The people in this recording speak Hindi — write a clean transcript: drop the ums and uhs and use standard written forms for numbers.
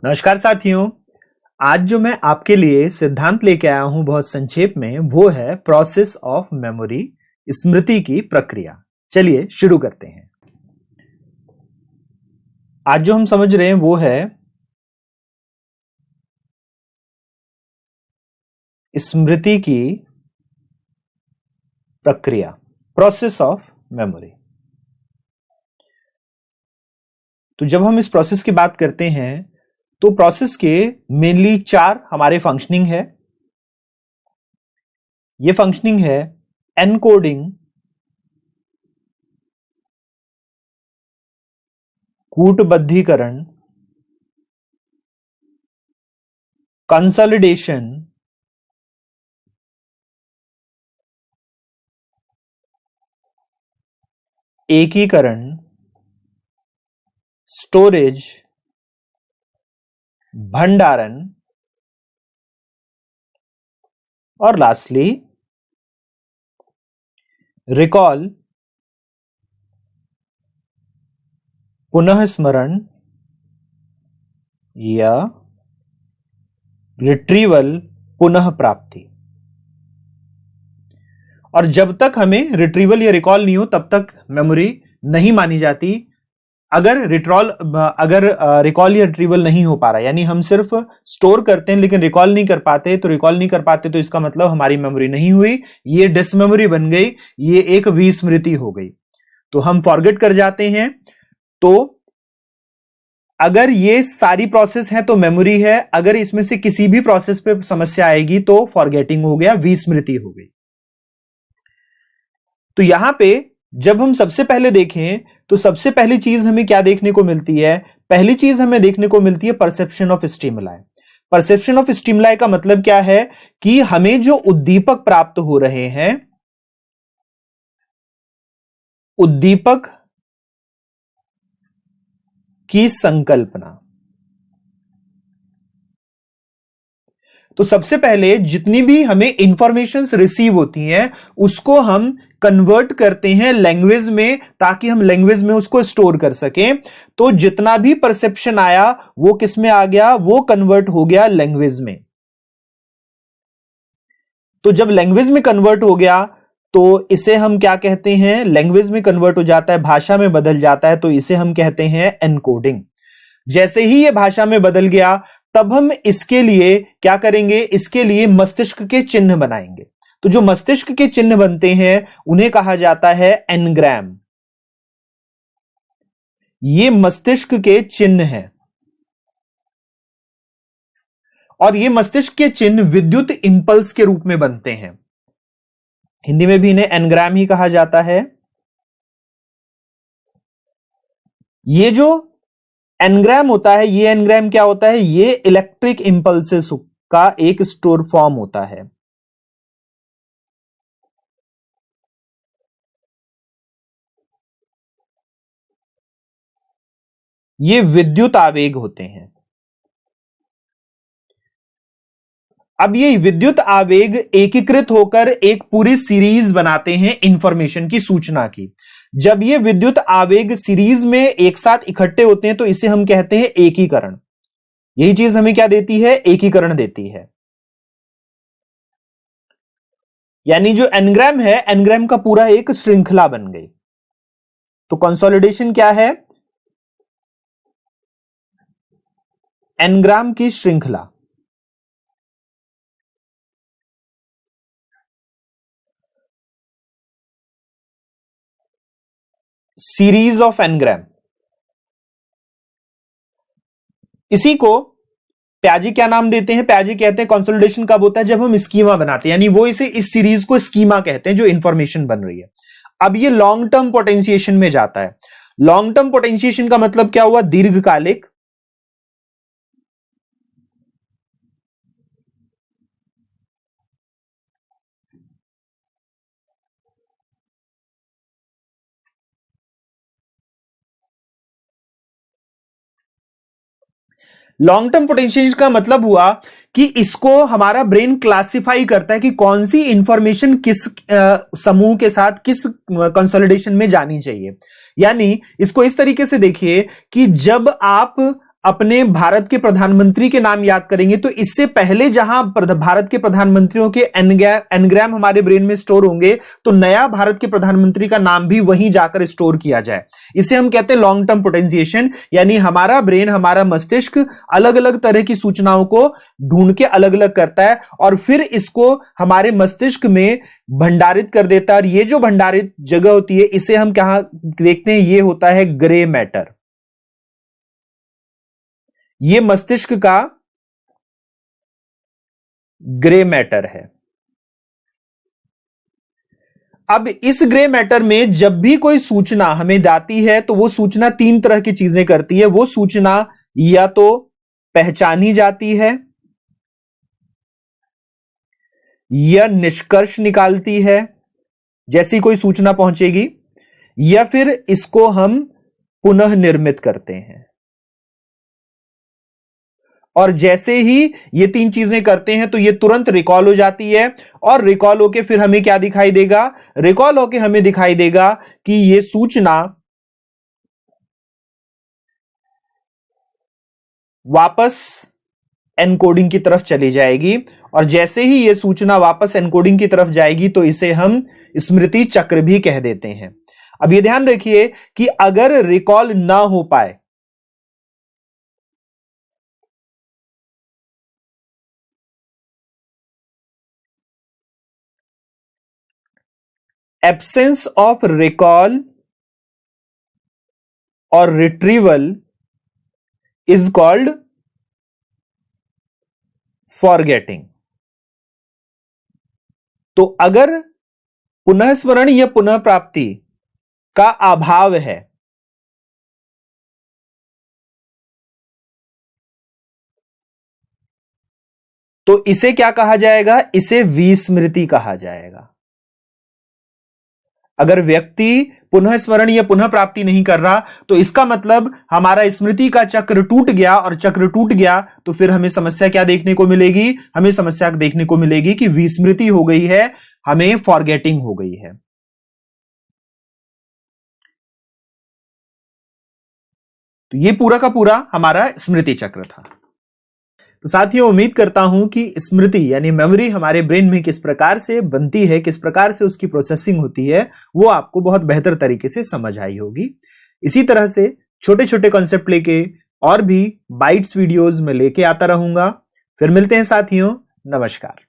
नमस्कार साथियों। आज जो मैं आपके लिए सिद्धांत लेके आया हूं बहुत संक्षेप में, वो है प्रोसेस ऑफ मेमोरी, स्मृति की प्रक्रिया। चलिए शुरू करते हैं। आज जो हम समझ रहे हैं वो है स्मृति की प्रक्रिया, प्रोसेस ऑफ मेमोरी। तो जब हम इस प्रोसेस की बात करते हैं तो प्रोसेस के मेनली 4 हमारे फंक्शनिंग है। ये फंक्शनिंग है एनकोडिंग, कूटबद्धीकरण, कंसोलिडेशन, एकीकरण, स्टोरेज, भंडारण और लास्टली रिकॉल, पुनः स्मरण या रिट्रीवल, पुनः प्राप्ति। और जब तक हमें रिट्रीवल या रिकॉल नहीं हो तब तक मेमोरी नहीं मानी जाती। अगर रिकॉल या रिट्रीवल नहीं हो पा रहा, यानी हम सिर्फ स्टोर करते हैं लेकिन रिकॉल नहीं कर पाते, तो इसका मतलब हमारी मेमोरी नहीं हुई, ये डिसमेमोरी बन गई, ये एक विस्मृति हो गई, तो हम फॉरगेट कर जाते हैं। तो अगर ये सारी प्रोसेस है तो मेमोरी है, अगर इसमें से किसी भी प्रोसेस पे समस्या आएगी तो फॉरगेटिंग हो गया, विस्मृति हो गई। तो यहां पे जब हम सबसे पहले देखें तो सबसे पहली चीज हमें क्या देखने को मिलती है? पहली चीज हमें देखने को मिलती है perception of stimuli. Perception of stimuli का मतलब क्या है कि हमें जो उद्दीपक प्राप्त हो रहे हैं, उद्दीपक की संकल्पना। तो सबसे पहले जितनी भी हमें इंफॉर्मेशंस रिसीव होती हैं उसको हम कन्वर्ट करते हैं लैंग्वेज में, ताकि हम लैंग्वेज में उसको स्टोर कर सकें। तो जितना भी परसेप्शन आया वो किस में आ गया? वो कन्वर्ट हो गया लैंग्वेज में। तो जब लैंग्वेज में कन्वर्ट हो गया तो इसे हम क्या कहते हैं? लैंग्वेज में कन्वर्ट हो जाता है, भाषा में बदल जाता है, तो इसे हम कहते हैं एनकोडिंग। जैसे ही ये भाषा में बदल गया तब हम इसके लिए क्या करेंगे? इसके लिए मस्तिष्क के चिन्ह बनाएंगे। तो जो मस्तिष्क के चिन्ह बनते हैं उन्हें कहा जाता है एनग्राम। ये मस्तिष्क के चिन्ह हैं और ये मस्तिष्क के चिन्ह विद्युत इंपल्स के रूप में बनते हैं। हिंदी में भी इन्हें एनग्राम ही कहा जाता है। ये जो एनग्राम होता है, ये एनग्राम क्या होता है? ये इलेक्ट्रिक इंपल्सेस का एक स्टोर फॉर्म होता है। ये विद्युत आवेग होते हैं। अब ये विद्युत आवेग एकीकृत होकर एक पूरी सीरीज बनाते हैं इंफॉर्मेशन की, सूचना की। जब ये विद्युत आवेग सीरीज में एक साथ इकट्ठे होते हैं तो इसे हम कहते हैं एकीकरण। यही चीज हमें क्या देती है? एकीकरण देती है। यानी जो एनग्राम है, एनग्राम का पूरा एक श्रृंखला बन गई। तो कंसोलिडेशन क्या है? एनग्राम की श्रृंखला। Series of ngram. इसी को प्याजी क्या नाम देते हैं? प्याजी कहते हैं कंसोलिडेशन कब होता है? जब हम स्कीमा बनाते हैं, यानी वो इसे, इस सीरीज को स्कीमा कहते हैं जो इंफॉर्मेशन बन रही है। अब ये लॉन्ग टर्म पोटेंशिएशन में जाता है। लॉन्ग टर्म पोटेंशिएशन का मतलब क्या हुआ? दीर्घकालिक। लॉन्ग टर्म पोटेंशियल का मतलब हुआ कि इसको हमारा ब्रेन क्लासिफाई करता है कि कौन सी इंफॉर्मेशन किस समूह के साथ, किस कंसोलिडेशन में जानी चाहिए। यानी इसको इस तरीके से देखिए कि जब आप अपने भारत के प्रधानमंत्री के नाम याद करेंगे तो इससे पहले जहां भारत के प्रधानमंत्रियों के एनग्राम हमारे ब्रेन में स्टोर होंगे तो नया भारत के प्रधानमंत्री का नाम भी वहीं जाकर स्टोर किया जाए। इसे हम कहते हैं लॉन्ग टर्म पोटेंशिएशन, यानी हमारा ब्रेन, हमारा मस्तिष्क अलग अलग तरह की सूचनाओं को ढूंढ के अलग अलग करता है और फिर इसको हमारे मस्तिष्क में भंडारित कर देता है। और ये जो भंडारित जगह होती है इसे हम कहां देखते हैं, ये होता है ग्रे मैटर। ये मस्तिष्क का ग्रे मैटर है। अब इस ग्रे मैटर में जब भी कोई सूचना हमें जाती है तो वो सूचना तीन तरह की चीजें करती है। वो सूचना या तो पहचानी जाती है, या निष्कर्ष निकालती है जैसी कोई सूचना पहुंचेगी, या फिर इसको हम पुनः निर्मित करते हैं। और जैसे ही ये तीन चीजें करते हैं तो ये तुरंत रिकॉल हो जाती है। और रिकॉल होके फिर हमें क्या दिखाई देगा, रिकॉल होके हमें दिखाई देगा कि ये सूचना वापस एनकोडिंग की तरफ चली जाएगी। और जैसे ही ये सूचना वापस एनकोडिंग की तरफ जाएगी तो इसे हम स्मृति चक्र भी कह देते हैं। अब ये ध्यान रखिए कि अगर रिकॉल ना हो पाए, एब्सेंस ऑफ रिकॉल और रिट्रीवल इज कॉल्ड फॉरगेटिंग। तो अगर पुनः स्मरण या पुनः प्राप्ति का अभाव है तो इसे क्या कहा जाएगा, इसे विस्मृति कहा जाएगा। अगर व्यक्ति पुनः स्मरण या पुनः प्राप्ति नहीं कर रहा तो इसका मतलब हमारा स्मृति का चक्र टूट गया, और चक्र टूट गया तो फिर हमें समस्या क्या देखने को मिलेगी, हमें समस्या देखने को मिलेगी कि विस्मृति हो गई है, हमें फॉरगेटिंग हो गई है। तो ये पूरा का पूरा हमारा स्मृति चक्र था। तो साथियों, उम्मीद करता हूं कि स्मृति यानी मेमोरी हमारे ब्रेन में किस प्रकार से बनती है, किस प्रकार से उसकी प्रोसेसिंग होती है, वो आपको बहुत बेहतर तरीके से समझ आई होगी। इसी तरह से छोटे छोटे कॉन्सेप्ट लेके और भी बाइट्स वीडियोस में लेके आता रहूंगा। फिर मिलते हैं साथियों, नमस्कार।